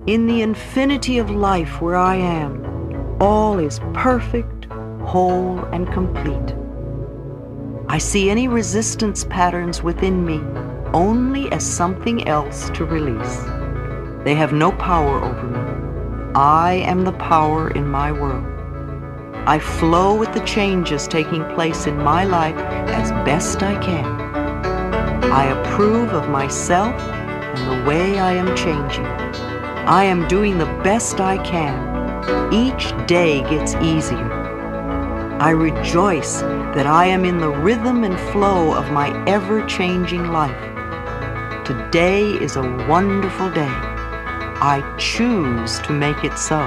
In the infinity of life where I am, all is perfect, whole, and complete. I see any resistance patterns within me only as something else to release. They have no power over me. I am the power in my world. I flow with the changes taking place in my life as best I can. I approve of myself and the way I am changing. I am doing the best I can. Each day gets easier. I rejoice that I am in the rhythm and flow of my ever-changing life. Today is a wonderful day. I choose to make it so.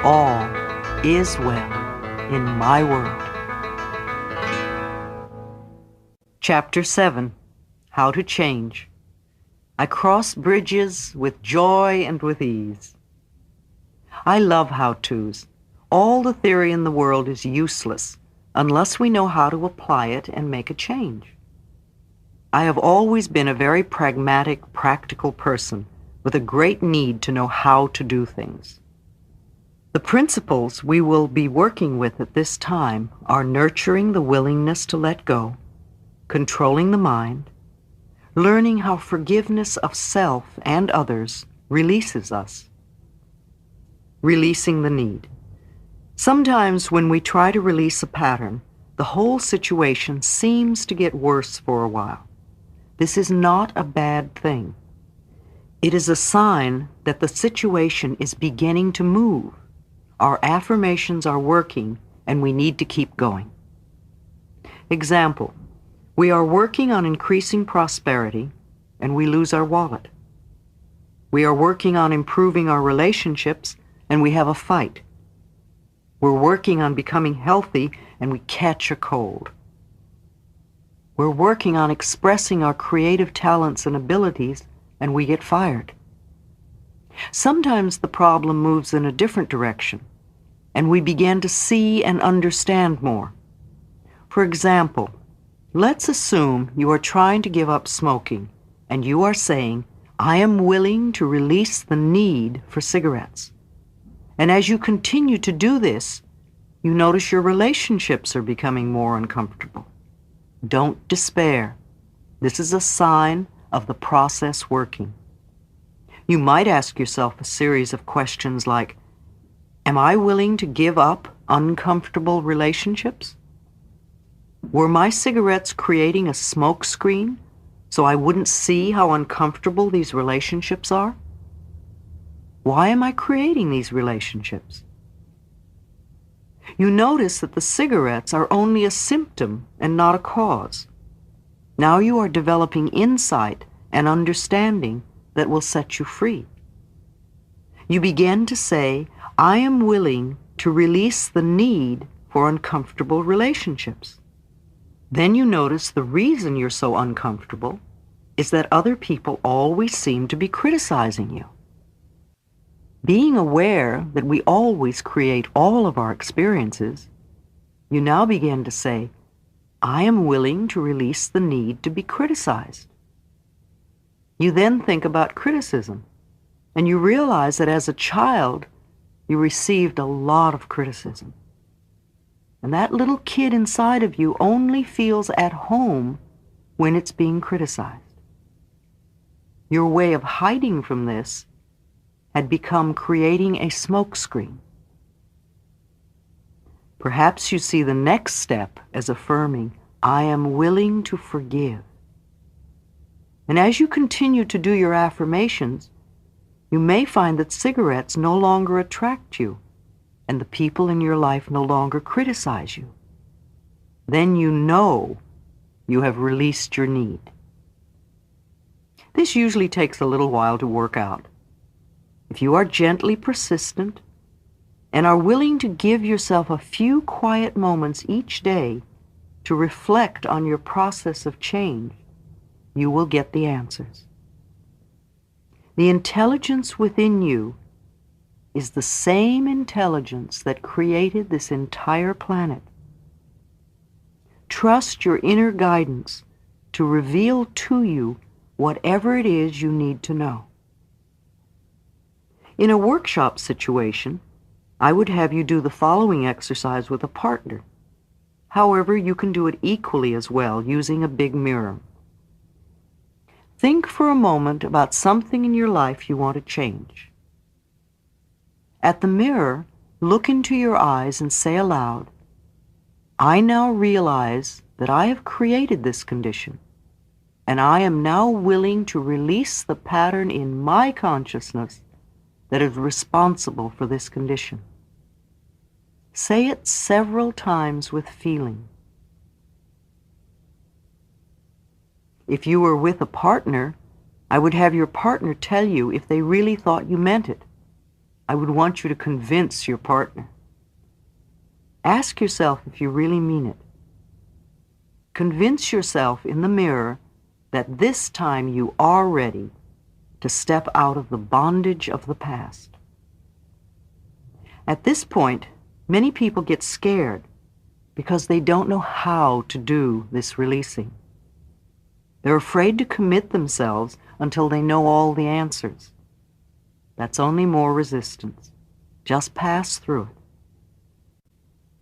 All is well in my world. Chapter 7. How to Change. I cross bridges with joy and with ease. I love how-tos. All the theory in the world is useless unless we know how to apply it and make a change. I have always been a very pragmatic, practical person with a great need to know how to do things. The principles we will be working with at this time are nurturing the willingness to let go, controlling the mind, learning how forgiveness of self and others releases us, releasing the need. Sometimes when we try to release a pattern, the whole situation seems to get worse for a while. This is not a bad thing. It is a sign that the situation is beginning to move. Our affirmations are working, and we need to keep going. Example, we are working on increasing prosperity, and we lose our wallet. We are working on improving our relationships, and we have a fight. We're working on becoming healthy, and we catch a cold. We're working on expressing our creative talents and abilities, and we get fired. Sometimes the problem moves in a different direction, and we begin to see and understand more. For example, let's assume you are trying to give up smoking, and you are saying, I am willing to release the need for cigarettes. And as you continue to do this, you notice your relationships are becoming more uncomfortable. Don't despair. This is a sign of the process working. You might ask yourself a series of questions like, am I willing to give up uncomfortable relationships? Were my cigarettes creating a smoke screen so I wouldn't see how uncomfortable these relationships are? Why am I creating these relationships? You notice that the cigarettes are only a symptom and not a cause. Now you are developing insight and understanding that will set you free. You begin to say, I am willing to release the need for uncomfortable relationships. Then you notice the reason you're so uncomfortable is that other people always seem to be criticizing you. Being aware that we always create all of our experiences, you now begin to say, I am willing to release the need to be criticized. You then think about criticism, and you realize that as a child, you received a lot of criticism. And that little kid inside of you only feels at home when it's being criticized. Your way of hiding from this had become creating a smokescreen. Perhaps you see the next step as affirming, I am willing to forgive. And as you continue to do your affirmations, you may find that cigarettes no longer attract you, and the people in your life no longer criticize you. Then you know you have released your need. This usually takes a little while to work out. If you are gently persistent and are willing to give yourself a few quiet moments each day to reflect on your process of change, you will get the answers. The intelligence within you is the same intelligence that created this entire planet. Trust your inner guidance to reveal to you whatever it is you need to know. In a workshop situation, I would have you do the following exercise with a partner. However, you can do it equally as well using a big mirror. Think for a moment about something in your life you want to change. At the mirror, look into your eyes and say aloud, "I now realize that I have created this condition, and I am now willing to release the pattern in my consciousness that is responsible for this condition." Say it several times with feeling. If you were with a partner, I would have your partner tell you if they really thought you meant it. I would want you to convince your partner. Ask yourself if you really mean it. Convince yourself in the mirror that this time you are ready to step out of the bondage of the past. At this point, many people get scared because they don't know how to do this releasing. They're afraid to commit themselves until they know all the answers. That's only more resistance. Just pass through it.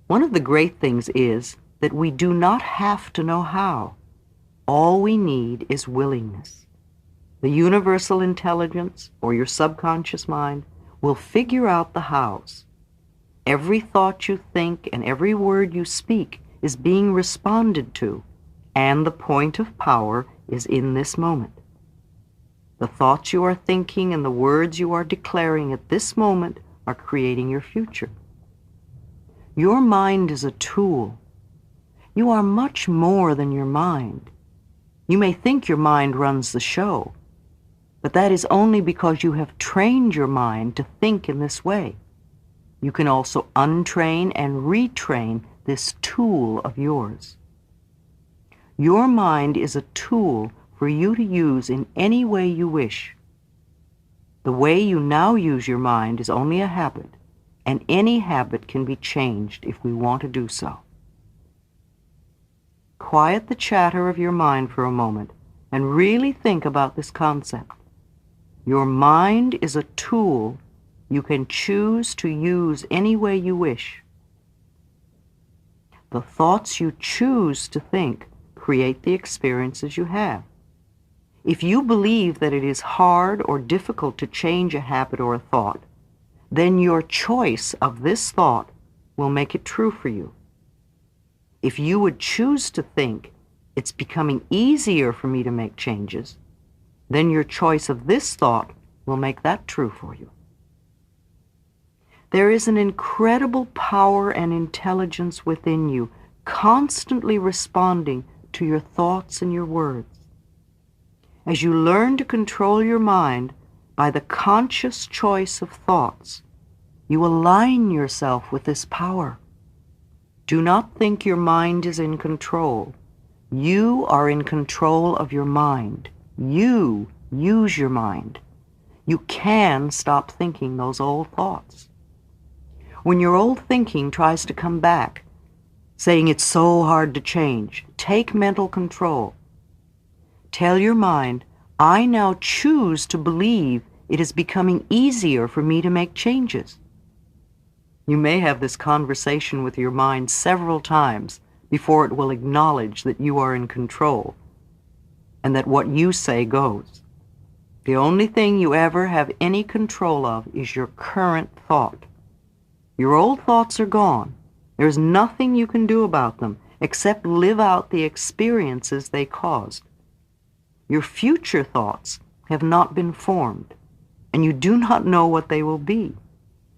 One of the great things is that we do not have to know how. All we need is willingness. The universal intelligence, or your subconscious mind, will figure out the hows. Every thought you think and every word you speak is being responded to, and the point of power is in this moment. The thoughts you are thinking and the words you are declaring at this moment are creating your future. Your mind is a tool. You are much more than your mind. You may think your mind runs the show, but that is only because you have trained your mind to think in this way. You can also untrain and retrain this tool of yours. Your mind is a tool for you to use in any way you wish. The way you now use your mind is only a habit, and any habit can be changed if we want to do so. Quiet the chatter of your mind for a moment and really think about this concept. Your mind is a tool you can choose to use any way you wish. The thoughts you choose to think create the experiences you have. If you believe that it is hard or difficult to change a habit or a thought, then your choice of this thought will make it true for you. If you would choose to think, "It's becoming easier for me to make changes," then your choice of this thought will make that true for you. There is an incredible power and intelligence within you, constantly responding to your thoughts and your words. As you learn to control your mind by the conscious choice of thoughts, you align yourself with this power. Do not think your mind is in control. You are in control of your mind. You use your mind. You can stop thinking those old thoughts. When your old thinking tries to come back, saying it's so hard to change, take mental control. Tell your mind, "I now choose to believe it is becoming easier for me to make changes." You may have this conversation with your mind several times before it will acknowledge that you are in control and that what you say goes. The only thing you ever have any control of is your current thought. Your old thoughts are gone. There's nothing you can do about them except live out the experiences they caused. Your future thoughts have not been formed, and you do not know what they will be.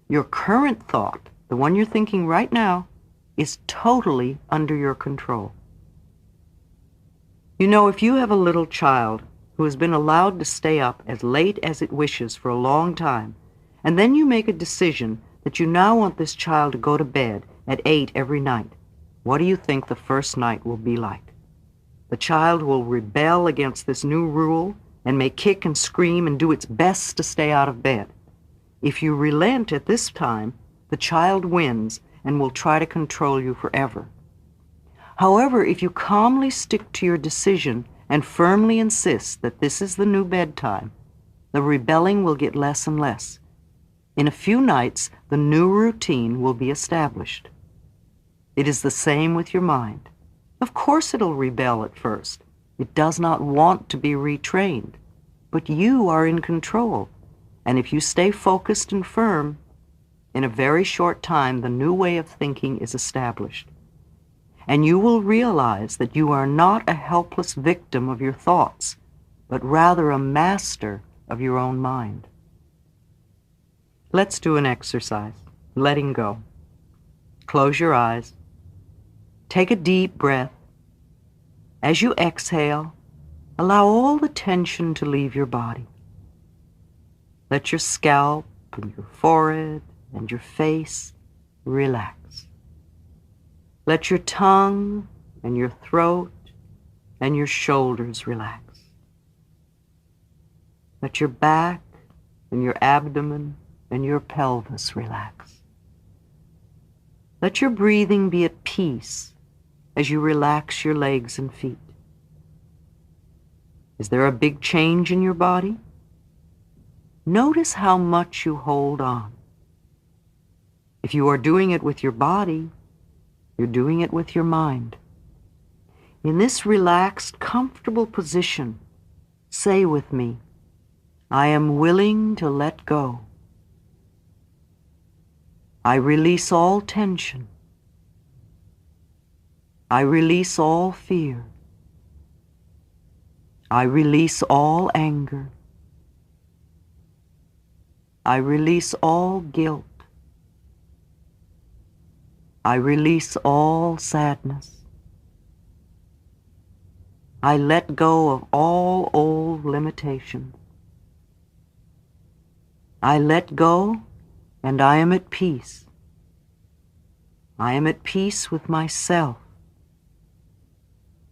Your current thought, the one you're thinking right now, is totally under your control. You know, if you have a little child who has been allowed to stay up as late as it wishes for a long time, and then you make a decision that you now want this child to go to bed at 8 every night, what do you think the first night will be like? The child will rebel against this new rule and may kick and scream and do its best to stay out of bed. If you relent at this time, the child wins and will try to control you forever. However, if you calmly stick to your decision and firmly insist that this is the new bedtime, the rebelling will get less and less. In a few nights, the new routine will be established. It is the same with your mind. Of course it'll rebel at first. It does not want to be retrained. But you are in control. And if you stay focused and firm, in a very short time, the new way of thinking is established. And you will realize that you are not a helpless victim of your thoughts, but rather a master of your own mind. Let's do an exercise, letting go. Close your eyes. Take a deep breath. As you exhale, allow all the tension to leave your body. Let your scalp and your forehead and your face relax. Let your tongue and your throat and your shoulders relax. Let your back and your abdomen and your pelvis relax. Let your breathing be at peace as you relax your legs and feet. Is there a big change in your body? Notice how much you hold on. If you are doing it with your body, you're doing it with your mind. In this relaxed, comfortable position, say with me, I am willing to let go. I release all tension. I release all fear. I release all anger. I release all guilt. I release all sadness. I let go of all old limitations. I let go, and I am at peace. I am at peace with myself.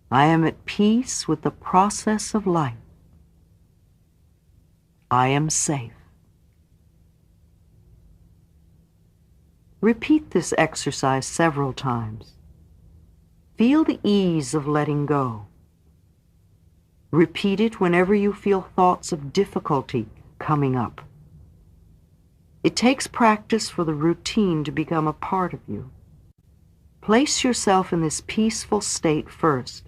I am at peace with the process of life. I am safe. Repeat this exercise several times. Feel the ease of letting go. Repeat it whenever you feel thoughts of difficulty coming up. It takes practice for the routine to become a part of you. Place yourself in this peaceful state first,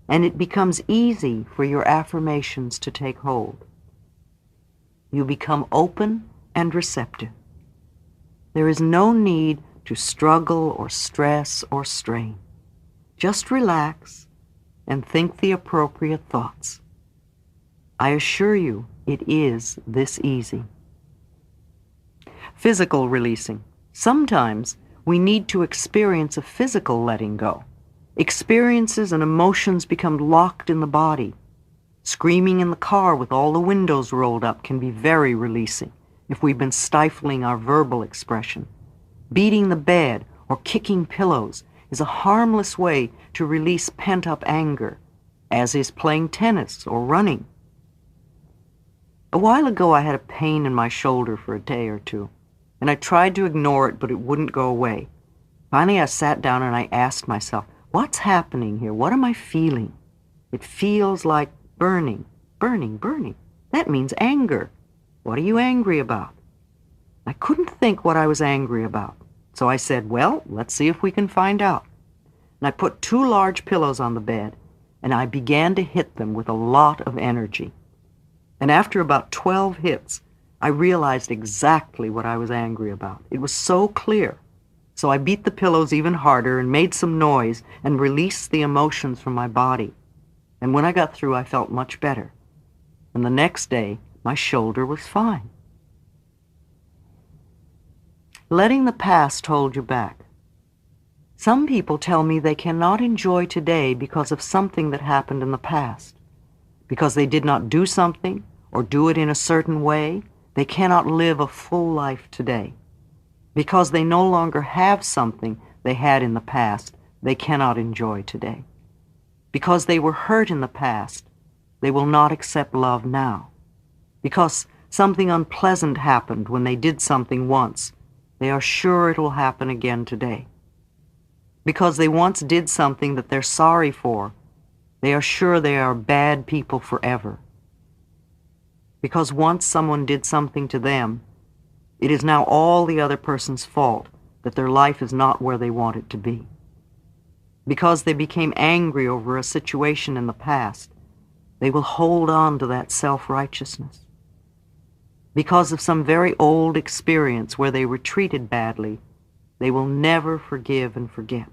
and it becomes easy for your affirmations to take hold. You become open and receptive. There is no need to struggle or stress or strain. Just relax and think the appropriate thoughts. I assure you, it is this easy. Physical releasing. Sometimes we need to experience a physical letting go. Experiences and emotions become locked in the body. Screaming in the car with all the windows rolled up can be very releasing if we've been stifling our verbal expression. Beating the bed or kicking pillows is a harmless way to release pent-up anger, as is playing tennis or running. A while ago I had a pain in my shoulder for a day or two, and I tried to ignore it, but it wouldn't go away. Finally I sat down and I asked myself, what's happening here? What am I feeling? It feels like burning, burning, burning. That means anger. What are you angry about? I couldn't think what I was angry about. So I said, well, let's see if we can find out. And I put 2 large pillows on the bed, and I began to hit them with a lot of energy. And after about 12 hits, I realized exactly what I was angry about. It was so clear. So I beat the pillows even harder and made some noise and released the emotions from my body. And when I got through, I felt much better. And the next day, my shoulder was fine. Letting the past hold you back. Some people tell me they cannot enjoy today because of something that happened in the past. Because they did not do something or do it in a certain way, they cannot live a full life today. Because they no longer have something they had in the past, they cannot enjoy today. Because they were hurt in the past, they will not accept love now. Because something unpleasant happened when they did something once, they are sure it will happen again today. Because they once did something that they're sorry for, they are sure they are bad people forever. Because once someone did something to them, It is now all the other person's fault that their life is not where they want it to be. Because they became angry over a situation in the past, they will hold on to that self-righteousness. Because of some very old experience where they were treated badly, they will never forgive and forget.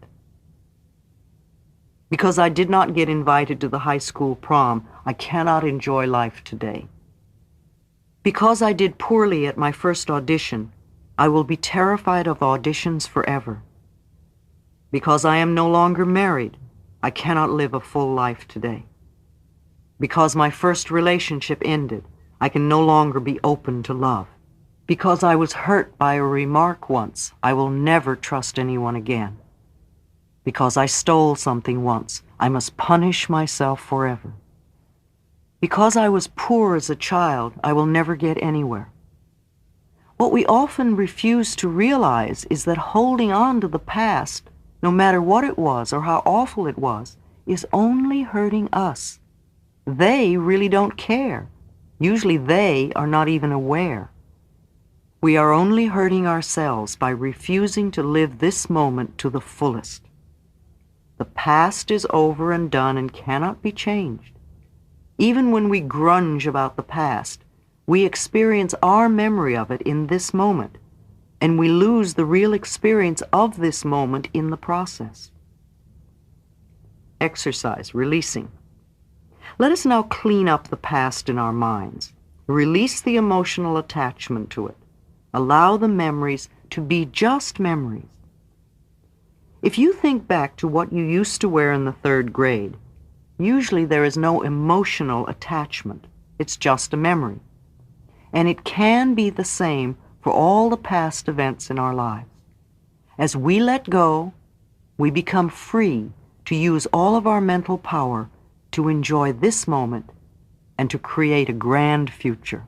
Because I did not get invited to the high school prom, I cannot enjoy life today. Because I did poorly at my first audition, I will be terrified of auditions forever. Because I am no longer married, I cannot live a full life today. Because my first relationship ended, I can no longer be open to love. Because I was hurt by a remark once, I will never trust anyone again. Because I stole something once, I must punish myself forever. Because I was poor as a child, I will never get anywhere. What we often refuse to realize is that holding on to the past, no matter what it was or how awful it was, is only hurting us. They really don't care. Usually they are not even aware. We are only hurting ourselves by refusing to live this moment to the fullest. The past is over and done and cannot be changed. Even when we grunge about the past, we experience our memory of it in this moment, and we lose the real experience of this moment in the process. Exercise, releasing. Let us now clean up the past in our minds. Release the emotional attachment to it. Allow the memories to be just memories. If you think back to what you used to wear in the 3rd grade, usually there is no emotional attachment. It's just a memory. And it can be the same for all the past events in our lives. As we let go, we become free to use all of our mental power to enjoy this moment and to create a grand future.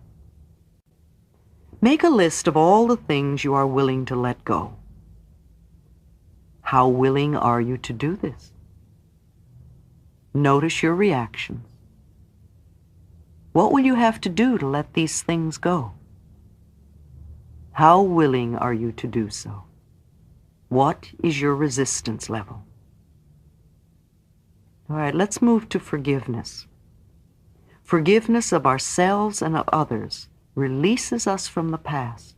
Make a list of all the things you are willing to let go. How willing are you to do this? Notice your reactions. What will you have to do to let these things go? How willing are you to do so? What is your resistance level? All right, let's move to forgiveness. Forgiveness of ourselves and of others releases us from the past.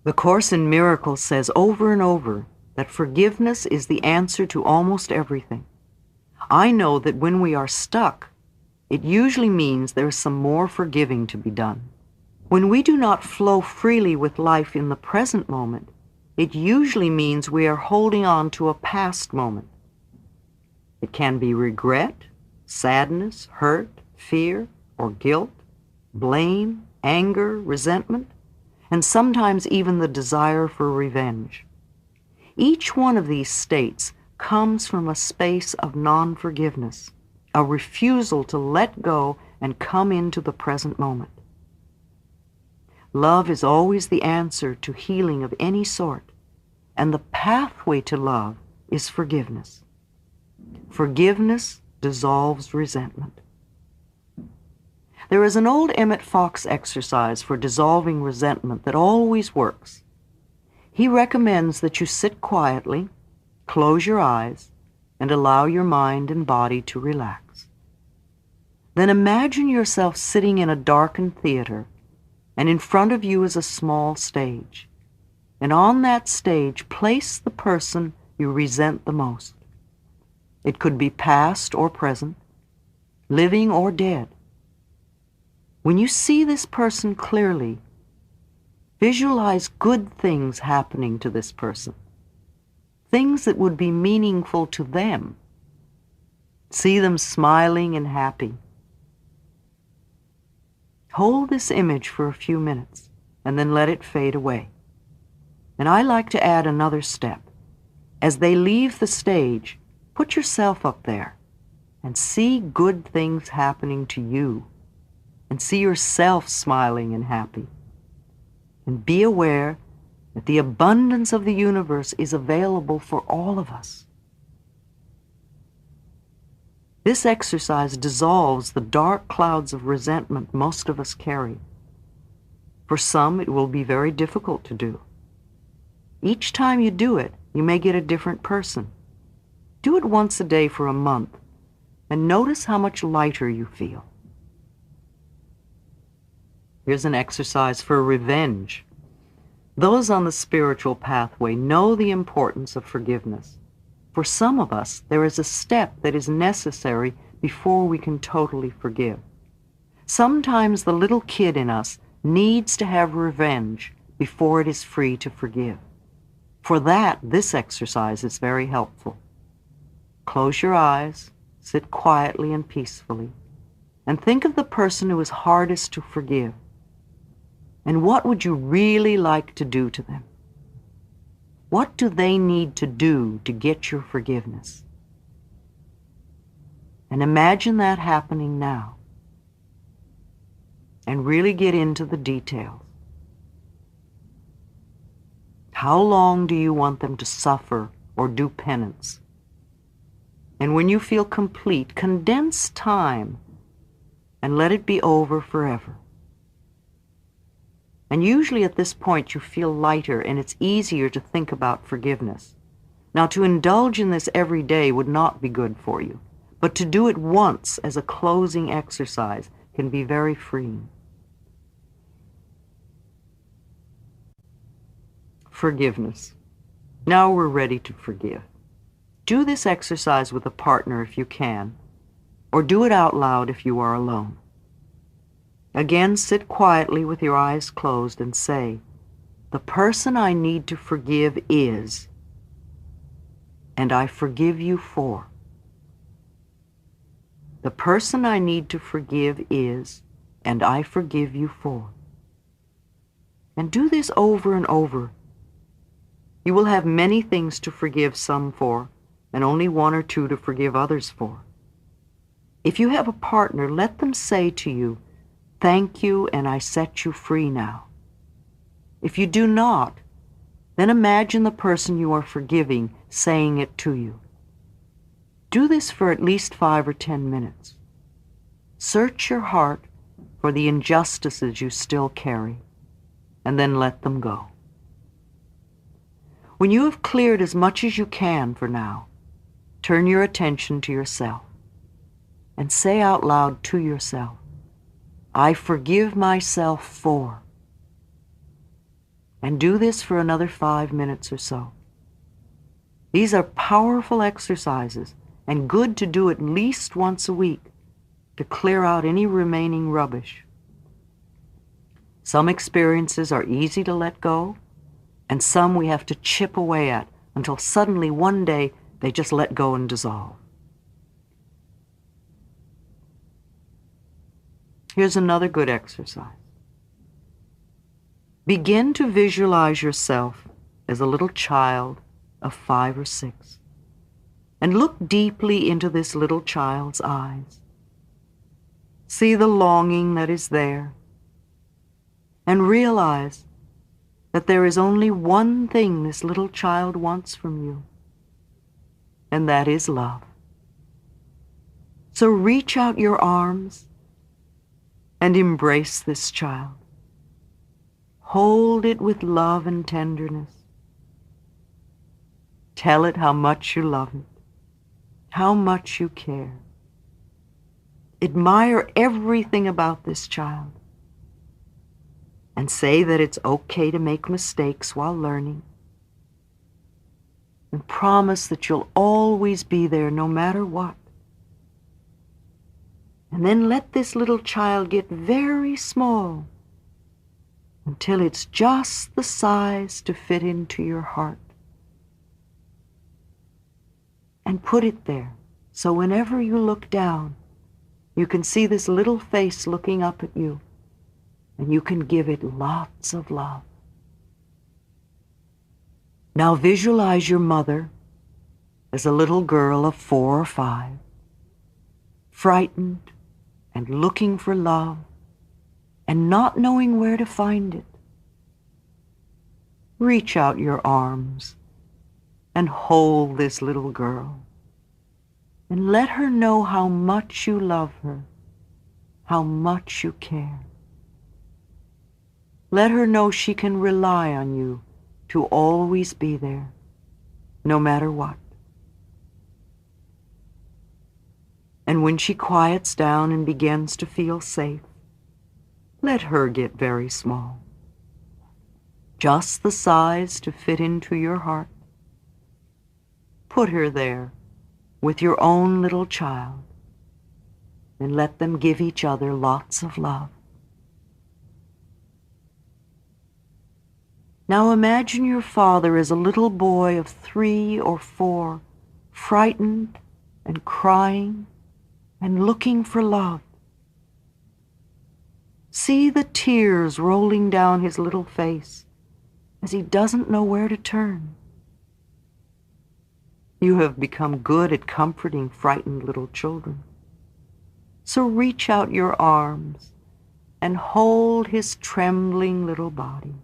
The Course in Miracles says over and over that forgiveness is the answer to almost everything. I know that when we are stuck, it usually means there is some more forgiving to be done. When we do not flow freely with life in the present moment, it usually means we are holding on to a past moment. It can be regret, sadness, hurt, fear, or guilt, blame, anger, resentment, and sometimes even the desire for revenge. Each one of these states comes from a space of non-forgiveness, a refusal to let go and come into the present moment. Love is always the answer to healing of any sort, and the pathway to love is forgiveness. Forgiveness dissolves resentment. There is an old Emmett Fox exercise for dissolving resentment that always works. He recommends that you sit quietly, close your eyes, and allow your mind and body to relax. Then imagine yourself sitting in a darkened theater, and in front of you is a small stage. And on that stage, place the person you resent the most. It could be past or present, living or dead. When you see this person clearly, visualize good things happening to this person, things that would be meaningful to them. See them smiling and happy. Hold this image for a few minutes and then let it fade away. And I like to add another step. As they leave the stage, put yourself up there and see good things happening to you, and see yourself smiling and happy. And be aware that the abundance of the universe is available for all of us. This exercise dissolves the dark clouds of resentment most of us carry. For some, it will be very difficult to do. Each time you do it, you may get a different person. Do it once a day for a month, and notice how much lighter you feel. Here's an exercise for revenge. Those on the spiritual pathway know the importance of forgiveness. For some of us, there is a step that is necessary before we can totally forgive. Sometimes the little kid in us needs to have revenge before it is free to forgive. For that, this exercise is very helpful. Close your eyes, sit quietly and peacefully, and think of the person who is hardest to forgive. And what would you really like to do to them? What do they need to do to get your forgiveness? And imagine that happening now. And really get into the details. How long do you want them to suffer or do penance? And when you feel complete, condense time and let it be over forever. And usually at this point you feel lighter and it's easier to think about forgiveness. Now, to indulge in this every day would not be good for you, but to do it once as a closing exercise can be very freeing. Forgiveness. Now we're ready to forgive. Do this exercise with a partner if you can, or do it out loud if you are alone. Again, sit quietly with your eyes closed and say, "The person I need to forgive is, and I forgive you for." The person I need to forgive is, and I forgive you for. And do this over and over. You will have many things to forgive some for, and only one or two to forgive others for. If you have a partner, let them say to you, "Thank you, and I set you free now." If you do not, then imagine the person you are forgiving saying it to you. Do this for at least 5 or 10 minutes. Search your heart for the injustices you still carry, and then let them go. When you have cleared as much as you can for now, turn your attention to yourself and say out loud to yourself, "I forgive myself for." And do this for another 5 minutes or so. These are powerful exercises and good to do at least once a week to clear out any remaining rubbish. Some experiences are easy to let go, and some we have to chip away at until suddenly one day they just let go and dissolve. Here's another good exercise. Begin to visualize yourself as a little child of 5 or 6, and look deeply into this little child's eyes. See the longing that is there, and realize that there is only one thing this little child wants from you, and that is love. So reach out your arms and embrace this child. Hold it with love and tenderness. Tell it how much you love it, how much you care. Admire everything about this child, and say that it's okay to make mistakes while learning. And promise that you'll always be there no matter what. And then let this little child get very small until it's just the size to fit into your heart. And put it there so whenever you look down, you can see this little face looking up at you, and you can give it lots of love. Now visualize your mother as a little girl of 4 or 5, frightened and looking for love and not knowing where to find it. Reach out your arms and hold this little girl and let her know how much you love her, how much you care. Let her know she can rely on you to always be there, no matter what. And when she quiets down and begins to feel safe, let her get very small, just the size to fit into your heart. Put her there with your own little child, and let them give each other lots of love. Now imagine your father as a little boy of 3 or 4, frightened and crying and looking for love. See the tears rolling down his little face as he doesn't know where to turn. You have become good at comforting frightened little children. So reach out your arms and hold his trembling little body.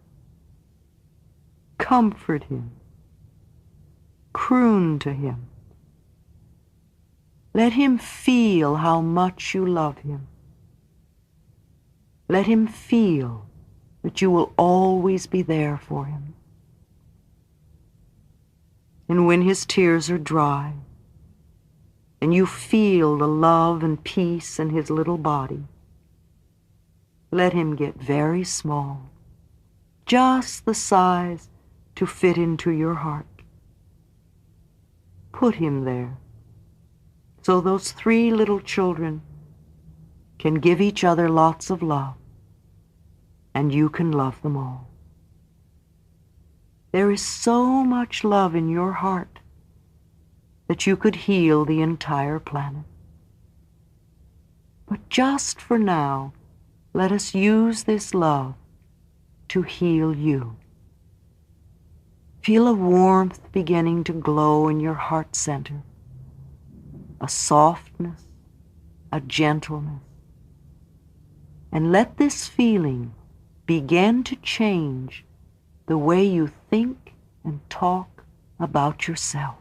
Comfort him. Croon to him. Let him feel how much you love him. Let him feel that you will always be there for him. And when his tears are dry, and you feel the love and peace in his little body, let him get very small, just the size to fit into your heart. Put him there, so those 3 little children can give each other lots of love, and you can love them all. There is so much love in your heart that you could heal the entire planet. But just for now, let us use this love to heal you. Feel a warmth beginning to glow in your heart center, a softness, a gentleness. And let this feeling begin to change the way you think and talk about yourself.